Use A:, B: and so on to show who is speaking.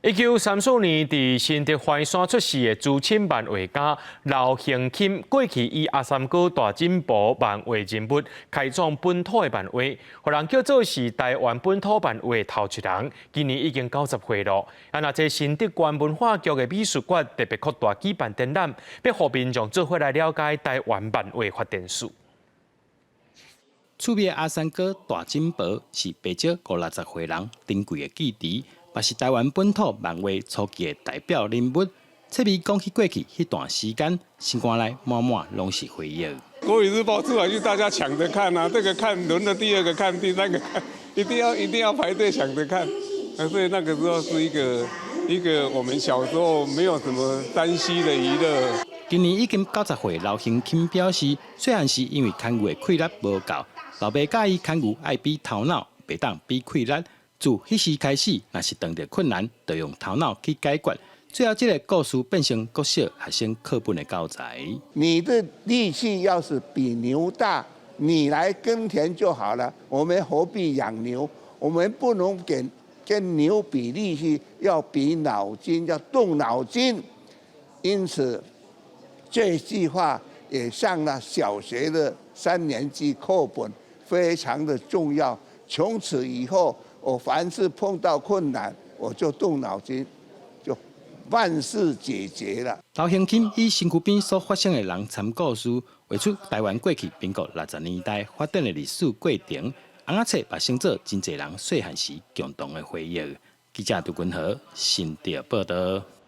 A: 1934年，伫新竹华山出世的资深漫画家刘恒钦，过去以阿三哥大进步漫画人物开创本土的漫画，互人叫做是台湾本土漫画头一人。今年已经90岁了。那这新竹县文化局的美术馆特别扩大举办展览，要互民众做伙来了解台湾漫画发展史。
B: 出名阿三哥大进步是不少50-60岁人珍贵的记忆。也是台湾本土漫画初期的代表人物。侧面讲起过去迄段时间，心肝内满满拢是回忆。
C: 国语日报出来就大家抢着看啊，这个看轮了第二个看，第三个看，一定要排队抢着看。所以那个时候是一个我们小时候没有什么单息的娱乐。
B: 今年已经90岁，刘恒钦表示，虽然是因为看牛的气力无够，老爸介意看牛爱比头脑，袂当比气力。自迄时开始，若是遇到困难，就用头脑去解决。最后，这个故事变成国小学生课本的教材。
D: 你的力气要是比牛大，你来耕田就好了。我们何必养牛？我们不能跟牛比力气，要比脑筋，要动脑筋。因此，这句话也上了小学的3年级课本，非常的重要。从此以后，我凡是碰到困难，我就动脑筋，就万事解决了。
B: 刘恒钦以身躯边所发生的人参故事，画出台湾过去民国60年代发展的历史过程，红册也成做真侪人细汉时共同的回忆。记者杜君和新竹报道。